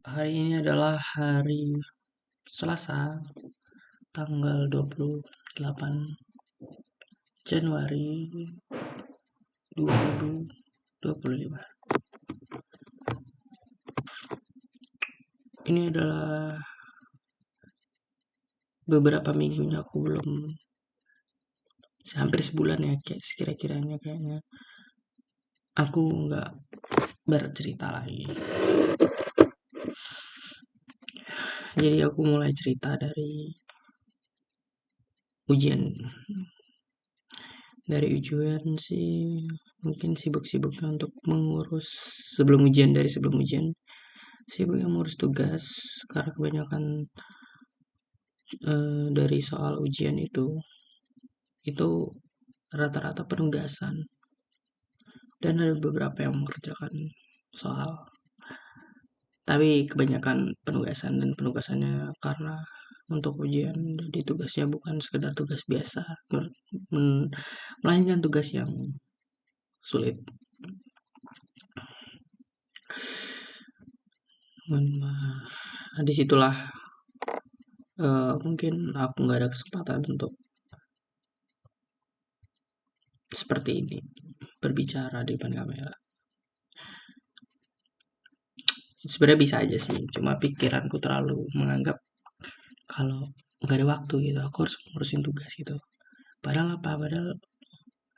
Hari ini adalah hari Selasa, tanggal 28 Januari 2025. Ini adalah beberapa minggunya aku belum, hampir sebulan ya, kayak sekira-kiranya kayaknya aku nggak bercerita lagi. Jadi aku mulai cerita dari ujian. Dari ujian sih mungkin sibuk-sibuknya untuk mengurus sebelum ujian sibuknya mengurus tugas karena kebanyakan dari soal ujian itu rata-rata penugasan dan ada beberapa yang mengerjakan soal, tapi kebanyakan penugasannya karena untuk ujian, jadi tugasnya bukan sekedar tugas biasa, melainkan tugas yang sulit. Disitulah mungkin aku nggak ada kesempatan untuk seperti ini berbicara di depan kamera. Sebenarnya bisa aja sih, cuma pikiranku terlalu menganggap kalau nggak ada waktu gitu, aku harus ngurusin tugas gitu. Padahal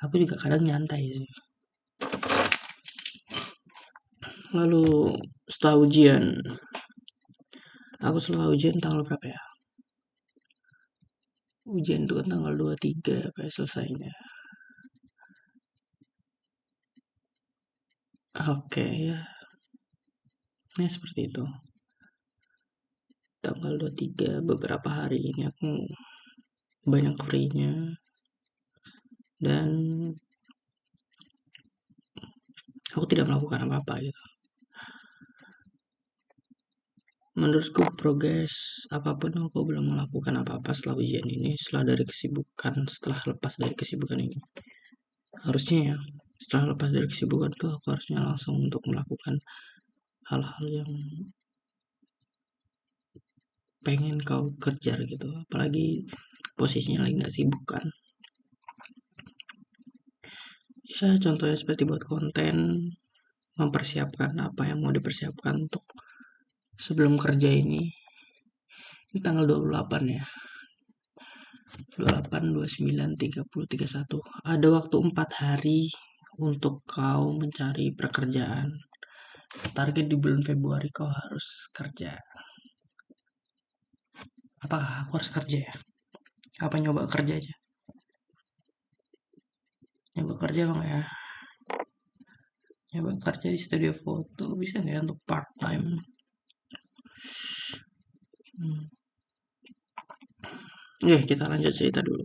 aku juga kadang nyantai sih. Lalu setelah ujian, tanggal berapa ya? Ujian itu kan tanggal 23 apa ya selesainya. Oke ya, seperti itu. Tanggal 23 beberapa hari ini aku banyak free-nya dan aku tidak melakukan apa-apa gitu. Menurutku progres apapun aku belum melakukan apa-apa setelah ujian ini, setelah lepas dari kesibukan ini. Harusnya ya, setelah lepas dari kesibukan tuh aku harusnya langsung untuk melakukan hal-hal yang pengen kau kerja gitu, apalagi posisinya lagi nggak sibuk kan. Ya contohnya seperti buat konten, mempersiapkan apa yang mau dipersiapkan untuk sebelum kerja ini. Ini tanggal 28 ya, 28, 29, 30, 31. Ada waktu 4 hari untuk kau mencari pekerjaan. Target di bulan Februari kau harus kerja. Apakah aku harus kerja ya? Apa nyoba kerja aja? Nyoba kerja bang ya? Nyoba kerja di studio foto bisa nggak ya untuk part time? Kita lanjut cerita dulu.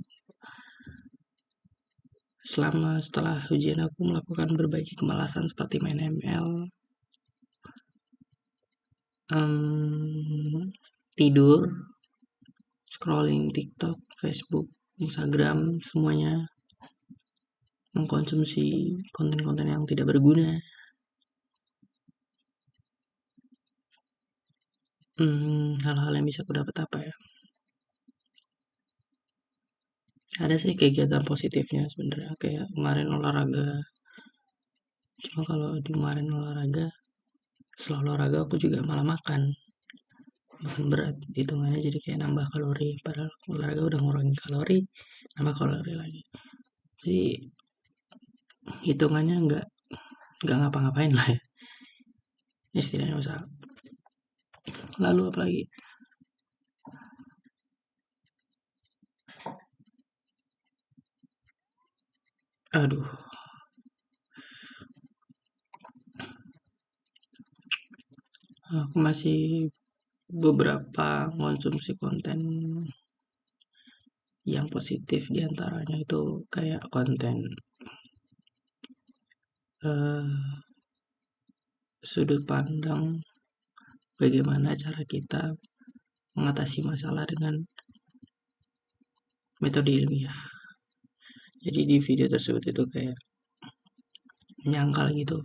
Setelah ujian aku melakukan berbagai kemalasan seperti main ML, tidur, scrolling TikTok, Facebook, Instagram, semuanya mengkonsumsi konten-konten yang tidak berguna. Hal-hal yang bisa aku dapat apa ya? Ada sih kegiatan positifnya sebenarnya, kayak kemarin olahraga. Cuma kalau di kemarin olahraga, setelah olahraga aku juga malah makan berat, hitungannya jadi kayak nambah kalori, padahal olahraga udah ngurangin kalori, nambah kalori lagi, jadi hitungannya nggak ngapa-ngapain lah ya, istilahnya usaha. Lalu apa lagi? Aduh, aku masih beberapa konsumsi konten yang positif, diantaranya itu kayak konten sudut pandang bagaimana cara kita mengatasi masalah dengan metode ilmiah. Jadi di video tersebut itu kayak menyangkal gitu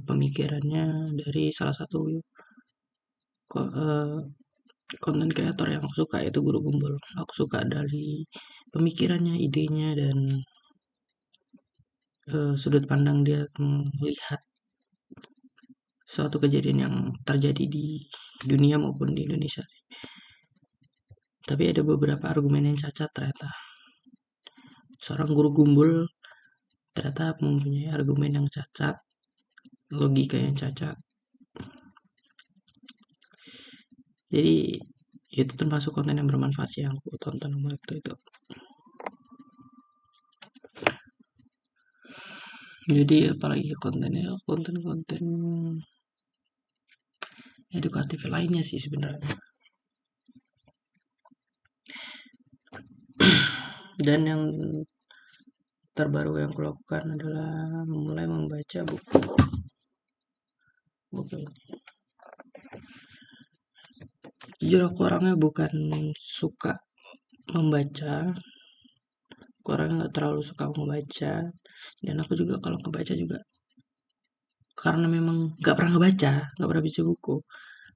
pemikirannya dari salah satu konten kreator yang aku suka itu Guru Gumbul. Aku suka dari pemikirannya, idenya, dan sudut pandang dia melihat suatu kejadian yang terjadi di dunia maupun di Indonesia. Tapi ada beberapa argumen yang cacat ternyata. Seorang guru gumbul ternyata mempunyai argumen yang cacat, logika yang cacat. Jadi itu termasuk konten yang bermanfaat sih yang aku tonton waktu itu. Jadi apalagi kontennya, konten-konten edukatif lainnya sih sebenarnya. Dan yang terbaru yang aku lakukan adalah mulai membaca buku ini. Jujur aku orangnya bukan suka membaca, aku orangnya nggak terlalu suka membaca, dan aku juga kalau membaca juga karena memang nggak pernah ngebaca, nggak pernah baca buku,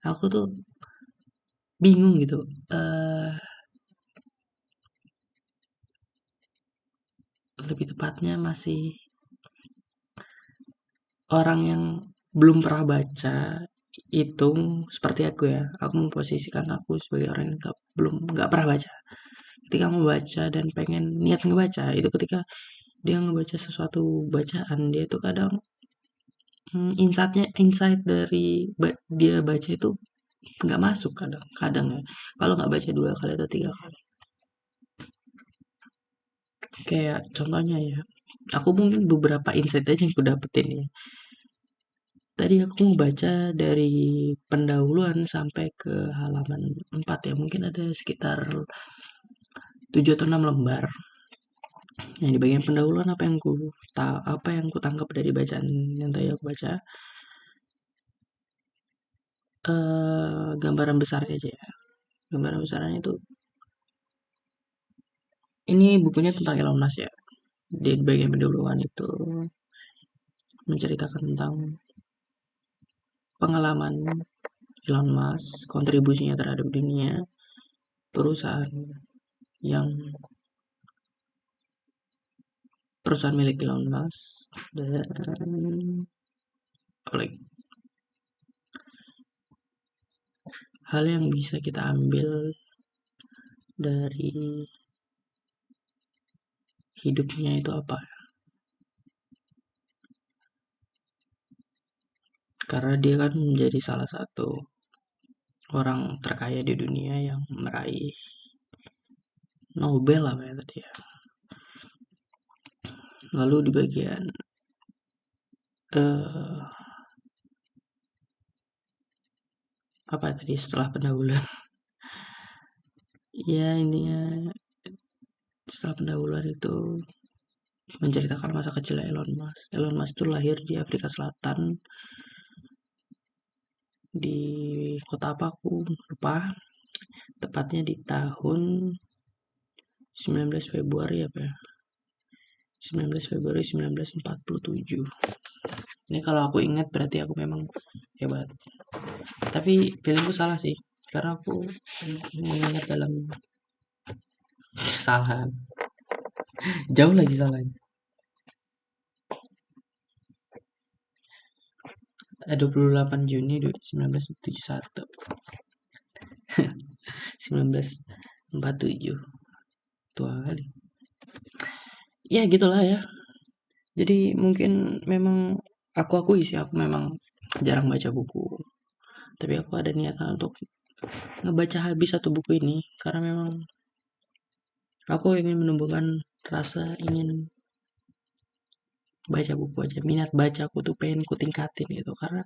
aku tuh bingung gitu. Lebih tepatnya masih orang yang belum pernah baca itu seperti aku ya. Aku memposisikan aku sebagai orang yang nggak pernah baca. Ketika mau baca dan pengen niat ngebaca itu ketika dia ngebaca sesuatu bacaan dia tuh kadang insight dari dia baca itu nggak masuk kadang ya. Kalau nggak baca 2 kali atau 3 kali. Kayak contohnya ya, aku mungkin beberapa insight aja yang aku dapetin ya. Tadi aku mau baca dari pendahuluan sampai ke halaman 4 ya, mungkin ada sekitar 7 atau 6 lembar. Yang di bagian pendahuluan apa yang ku tangkap dari bacaan yang tadi aku baca, gambaran besarnya aja ya. Gambaran besarnya itu ini bukunya tentang Elon Musk ya. Di bagian pendahuluan itu menceritakan tentang pengalaman Elon Musk, kontribusinya terhadap dunia, perusahaan yang perusahaan milik Elon Musk, dan like, hal yang bisa kita ambil dari hidupnya itu apa. Karena dia kan menjadi salah satu orang terkaya di dunia yang meraih Nobel apa ya tadi ya. Lalu di bagian eh, apa tadi setelah pendahuluan ya intinya setelah pendahuluan itu menceritakan masa kecil Elon Musk. Elon Musk itu lahir di Afrika Selatan di kota apa aku lupa, tepatnya di tahun 19 Februari apa ya, 19 Februari 1947. Ini kalau aku ingat berarti aku memang hebat, tapi feelingku salah sih karena aku mengingat dalam kesalahan jauh lagi salahnya. 28 Juni 1971 1947, tua kali ya, gitulah ya. Jadi mungkin memang aku akui sih aku memang jarang baca buku, tapi aku ada niatan untuk ngebaca habis satu buku ini karena memang aku ingin menumbuhkan rasa ingin baca buku aja. Minat baca aku tuh pengen ku tingkatin gitu karena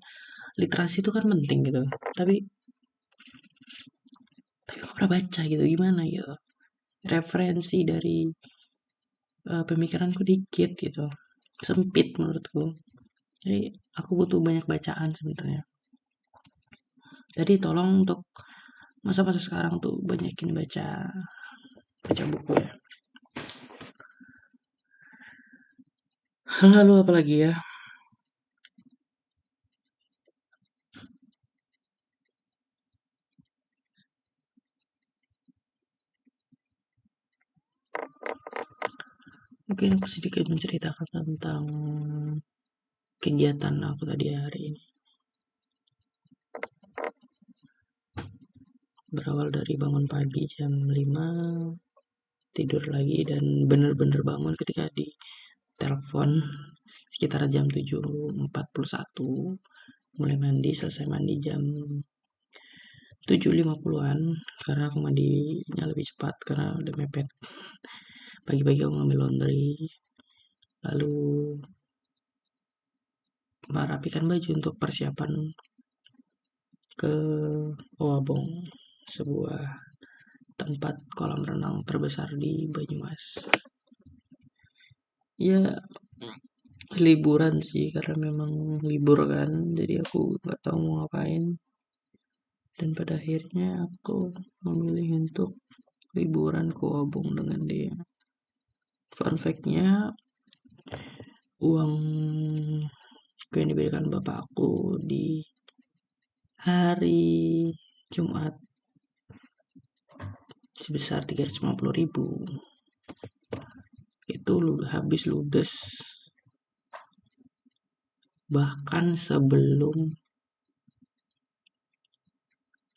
literasi itu kan penting gitu. Tapi aku pernah baca gitu gimana gitu. Referensi dari pemikiranku dikit gitu. Sempit menurutku. Jadi aku butuh banyak bacaan sebenarnya. Jadi tolong untuk masa-masa sekarang tuh banyakin baca baca buku ya. Lalu apa lagi ya? Mungkin aku sedikit menceritakan tentang kegiatan aku tadi hari ini. Berawal dari bangun pagi jam 5, tidur lagi, dan bener-bener bangun ketika di telepon sekitar jam 7.41. Mulai mandi, selesai mandi jam 7.50-an karena aku mandinya lebih cepat karena udah mepet. Pagi-pagi aku ngambil laundry, lalu merapikan baju untuk persiapan ke Owabong, sebuah tempat kolam renang terbesar di Banyumas. Ya, liburan sih karena memang libur kan, jadi aku nggak tahu mau ngapain. Dan pada akhirnya aku memilih untuk liburan ke Owabong dengan dia. Fun fact-nya, uang yang diberikan bapakku di hari Jumat sebesar 350.000 itu habis ludes bahkan sebelum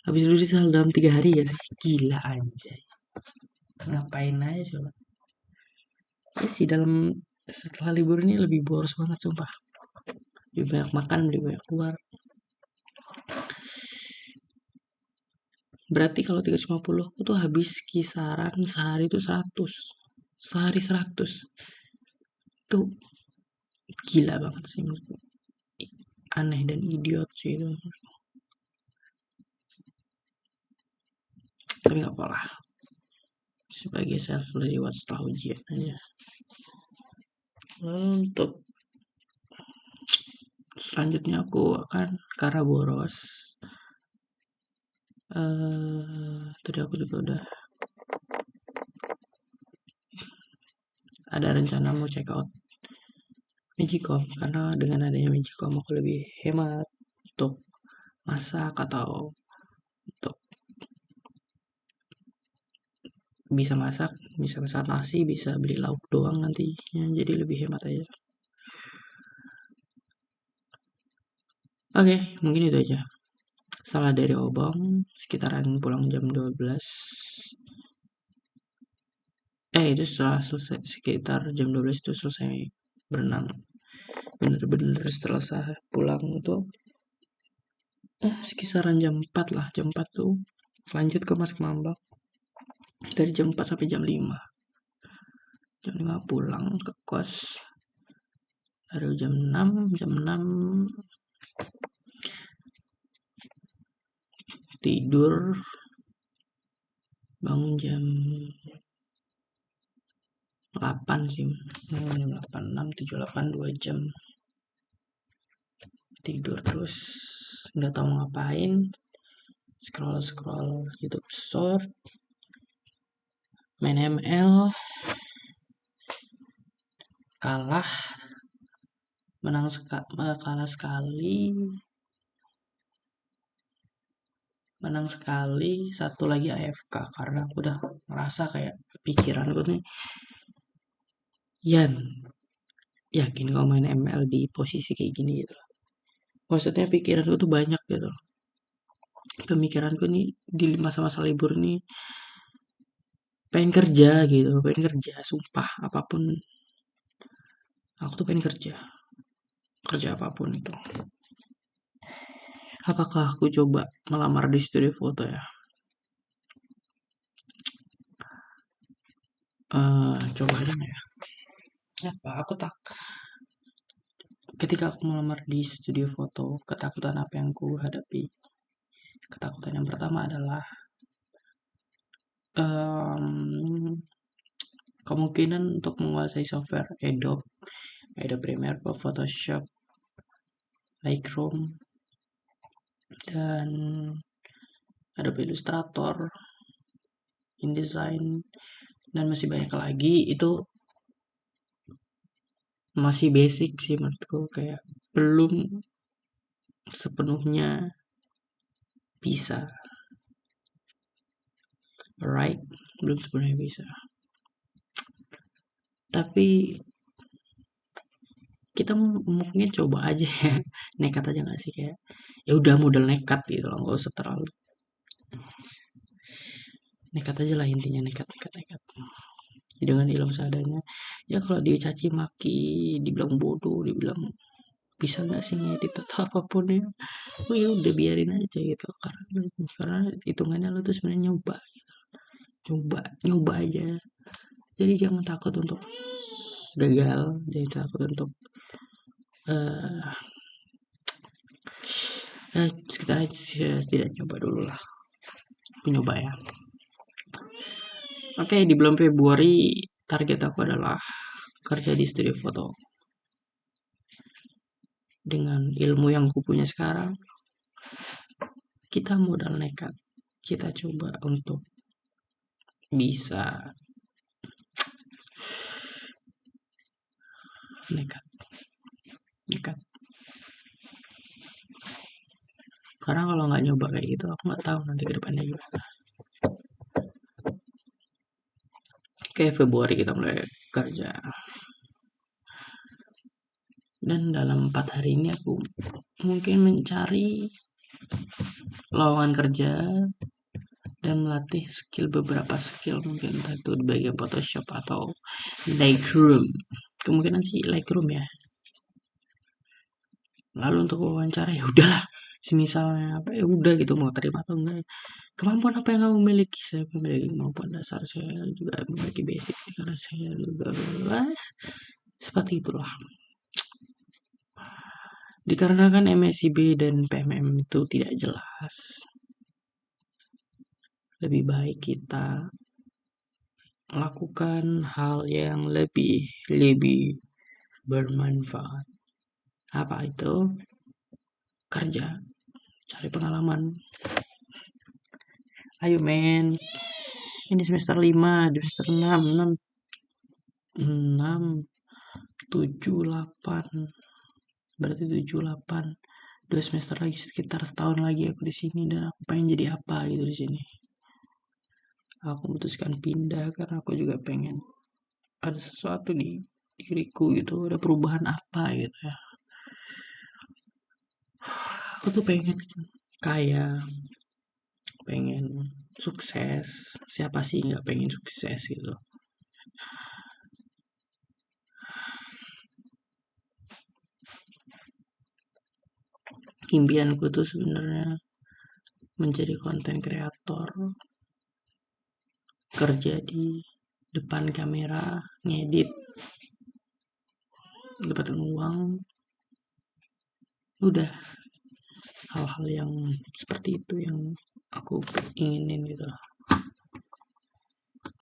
habis ludes dalam 3 hari ya sih. Gila anjay, ngapain aja coba ya sih. Setelah libur ini lebih boros banget sumpah, lebih banyak makan, lebih banyak keluar. Berarti kalau 350 aku tuh habis kisaran sehari itu 100, sehari 100 tuh gila banget sih menurutku. Aneh dan idiot sih itu, tapi gak apa-apa, sebagai self reward setelah ujian aja. Lalu untuk selanjutnya aku akan karena boros, tadi aku juga udah ada rencana mau check out Magicom karena dengan adanya Magicom aku lebih hemat untuk masak atau untuk bisa masak nasi, bisa beli lauk doang nantinya, jadi lebih hemat aja. Oke, mungkin itu aja. Salah dari Obang, sekitaran pulang jam 12. Itu setelah selesai, sekitar jam 12 itu selesai berenang. Bener-bener setelah saya pulang itu sekisaran jam 4 lah. Jam 4 tuh lanjut ke Mas Kemambak. Dari jam 4 sampai jam 5. Jam 5 pulang ke kos. Baru jam 6 tidur, bangun jam 8 sih. Jam 8, 6, 7, 8, 2 jam tidur terus nggak tahu ngapain, scroll YouTube Short, main ML, kalah sekali, menang sekali, satu lagi AFK karena aku udah ngerasa kayak pikiran gue nih, Yan, yakin kau main ML di posisi kayak gini gitu. Maksudnya pikiranku tuh banyak gitu. Pemikiranku nih di masa-masa libur nih pengen kerja gitu, pengen kerja, sumpah apapun. Aku tuh pengen kerja apapun itu. Apakah aku coba melamar di studio foto ya? Coba aja nggak ya? Apa? Ketika aku melamar di studio foto, ketakutan apa yang ku hadapi? Ketakutan yang pertama adalah kemungkinan untuk menguasai software Adobe Premiere Pro, Photoshop, Lightroom, dan Adobe Illustrator, InDesign, dan masih banyak lagi. Itu masih basic sih menurutku, kayak belum sepenuhnya bisa, right? Belum sepenuhnya bisa. Tapi kita mungkin coba aja ya, nekat aja nggak sih, kayak ya udah modal nekat gitu loh, nggak usah terlalu nekat aja lah, intinya nekat nekat nekat dengan ilmu seadanya. Ya kalau dicaci maki, dibilang bodoh, dibilang bisa nggak sih ngedit atau apapun ya, oh ya udah biarin aja gitu, karena hitungannya lo tuh sebenarnya nyoba, coba nyoba aja. Jadi jangan takut untuk gagal, jangan takut untuk eh sekitar tidak nyoba dulu lah. Aku nyoba ya. Oke, di bulan Februari target aku adalah kerja di studio foto. Dengan ilmu yang aku punya sekarang, kita modal nekat. Kita coba untuk bisa nekat, nekat. Karena kalau nggak nyoba kayak gitu, aku nggak tahu nanti ke depannya gimana. Oke, Februari kita mulai kerja. Dan dalam 4 hari ini aku mungkin mencari lowongan kerja dan melatih beberapa skill, mungkin entah itu di bagian Photoshop atau Lightroom. Kemungkinan sih Lightroom ya. Lalu untuk wawancara ya udahlah, semisalnya apa ya udah gitu, mau terima atau enggak. Kemampuan apa yang kamu miliki? Saya memiliki kemampuan dasar, saya juga memiliki basic karena saya juga seperti itulah. Dikarenakan MSIB dan PMM itu tidak jelas, lebih baik kita melakukan hal yang lebih bermanfaat. Apa itu? Kerja, cari pengalaman. Ayo men, ini semester 5, di semester 6, 7, 8, berarti 7, 8, 2 semester lagi, sekitar setahun lagi aku di sini, dan aku pengen jadi apa gitu di sini. Aku memutuskan pindah karena aku juga pengen ada sesuatu di diriku gitu, ada perubahan apa gitu ya. Aku tuh pengen kaya, pengen sukses. Siapa sih nggak pengen sukses gitu? Impianku tuh sebenarnya menjadi konten kreator, kerja di depan kamera, ngedit, dapatin uang, udah. Hal-hal yang seperti itu yang aku inginin gitu.